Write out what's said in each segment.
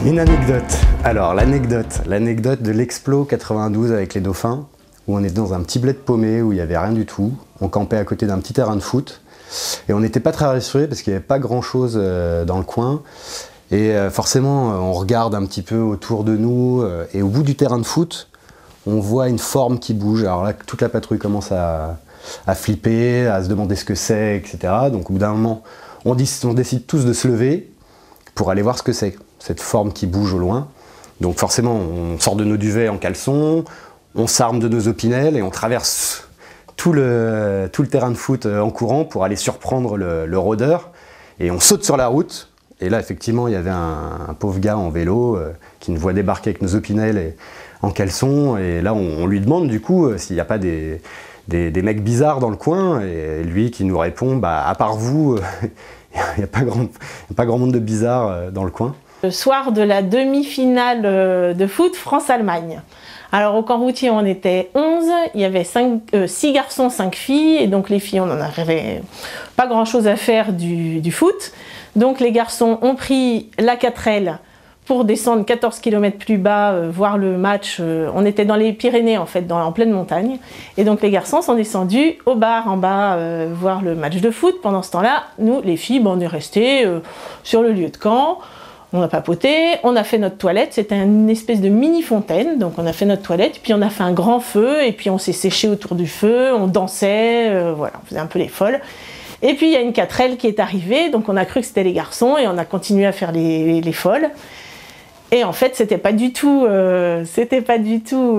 Une anecdote. Alors l'anecdote de l'Explo 92 avec les dauphins, où on était dans un petit bled paumé où il n'y avait rien du tout. On campait à côté d'un petit terrain de foot et on n'était pas très rassurés parce qu'il n'y avait pas grand chose dans le coin. Et forcément on regarde un petit peu autour de nous et au bout du terrain de foot, on voit une forme qui bouge. Alors là toute la patrouille commence à flipper, à se demander ce que c'est, etc. Donc au bout d'un moment, on décide tous de se lever pour aller voir ce que c'est, cette forme qui bouge au loin. Donc forcément, on sort de nos duvets en caleçon, on s'arme de nos opinels et on traverse tout le terrain de foot en courant pour aller surprendre le rôdeur. Et on saute sur la route. Et là, effectivement, il y avait un pauvre gars en vélo qui nous voit débarquer avec nos opinels et en caleçon. Et là, on lui demande du coup s'il n'y a pas des mecs bizarres dans le coin. Et lui qui nous répond, bah, à part vous, il n'y a pas grand monde de bizarres dans le coin. Le soir de la demi-finale de foot France-Allemagne. Alors au camp routier on était 11, il y avait 6 garçons, 5 filles, et donc les filles on n'en avait pas grand chose à faire du foot. Donc les garçons ont pris la 4L pour descendre 14 km plus bas, voir le match. On était dans les Pyrénées en fait, en pleine montagne. Et donc les garçons sont descendus au bar en bas voir le match de foot. Pendant ce temps-là, nous les filles, on est restés sur le lieu de camp. On a papoté, on a fait notre toilette, c'était une espèce de mini fontaine, donc on a fait notre toilette, puis on a fait un grand feu, et puis on s'est séché autour du feu, on dansait, voilà, on faisait un peu les folles. Et puis il y a une 4L qui est arrivée, donc on a cru que c'était les garçons, et on a continué à faire les folles. Et en fait, c'était pas du tout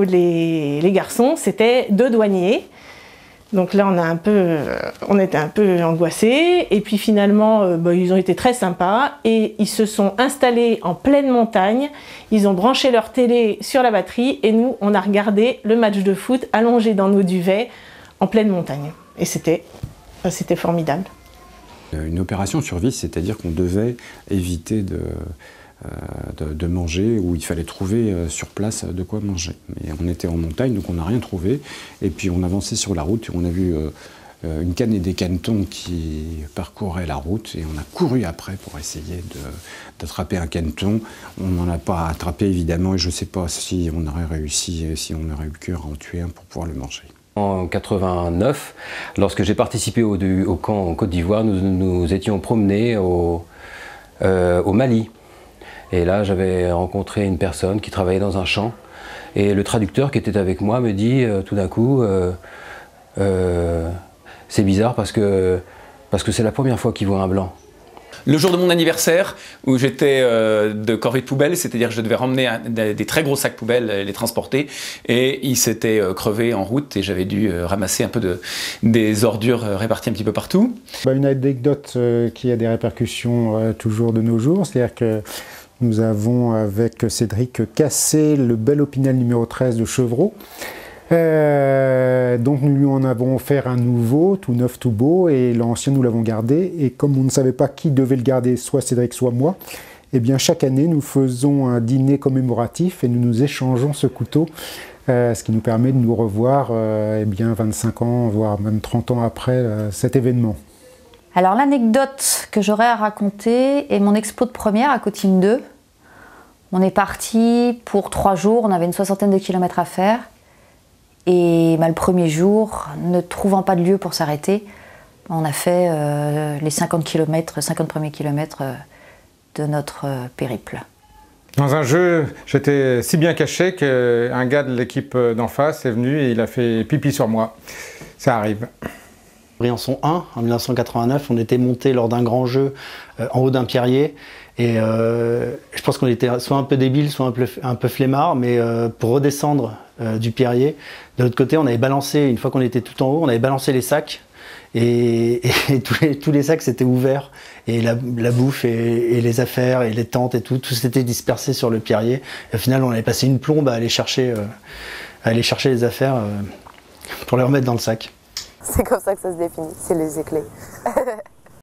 les garçons, c'était 2 douaniers. Donc là, on était un peu angoissés. Et puis finalement, ils ont été très sympas. Et ils se sont installés en pleine montagne. Ils ont branché leur télé sur la batterie. Et nous, on a regardé le match de foot allongé dans nos duvets en pleine montagne. Et c'était formidable. Une opération survie, c'est-à-dire qu'on devait éviter de manger, où il fallait trouver sur place de quoi manger. Mais on était en montagne, donc on n'a rien trouvé. Et puis on avançait sur la route et on a vu une canne et des canetons qui parcouraient la route. Et on a couru après pour essayer d'attraper un caneton. On n'en a pas attrapé évidemment et je ne sais pas si on aurait réussi, si on aurait eu le cœur à en tuer un pour pouvoir le manger. En 89, lorsque j'ai participé au camp en Côte d'Ivoire, nous étions promenés au Mali. Et là, j'avais rencontré une personne qui travaillait dans un champ. Et le traducteur qui était avec moi me dit tout d'un coup, c'est bizarre parce que c'est la première fois qu'il voit un blanc. Le jour de mon anniversaire, où j'étais de corvée de poubelle, c'est-à-dire que je devais ramener des très gros sacs poubelles, les transporter, et ils s'étaient crevés en route et j'avais dû ramasser un peu des ordures réparties un petit peu partout. Une anecdote qui a des répercussions toujours de nos jours, c'est-à-dire que nous avons avec Cédric cassé le bel Opinel numéro 13 de Chevreau. Donc nous lui en avons offert un nouveau, tout neuf, tout beau, et l'ancien nous l'avons gardé. Et comme on ne savait pas qui devait le garder, soit Cédric, soit moi, eh bien chaque année nous faisons un dîner commémoratif et nous nous échangeons ce couteau, ce qui nous permet de nous revoir 25 ans, voire même 30 ans après cet événement. Alors l'anecdote que j'aurais à raconter est mon expo de première à Cotim 2. On est parti pour 3 jours, on avait une 60aine de kilomètres à faire. Et le premier jour, ne trouvant pas de lieu pour s'arrêter, on a fait les 50 premiers kilomètres de notre périple. Dans un jeu, j'étais si bien caché qu'un gars de l'équipe d'en face est venu et il a fait pipi sur moi. Ça arrive. Briançon 1, en 1989, on était monté lors d'un grand jeu en haut d'un pierrier. Et je pense qu'on était soit un peu débile, soit un peu flemmard, mais pour redescendre du pierrier, de l'autre côté, on avait balancé, une fois qu'on était tout en haut, on avait balancé les sacs. Et tous les sacs s'étaient ouverts. Et la bouffe et les affaires et les tentes et tout s'était dispersé sur le pierrier. Et au final, on avait passé une plombe à aller chercher les affaires pour les remettre dans le sac. C'est comme ça que ça se définit, c'est les éclés.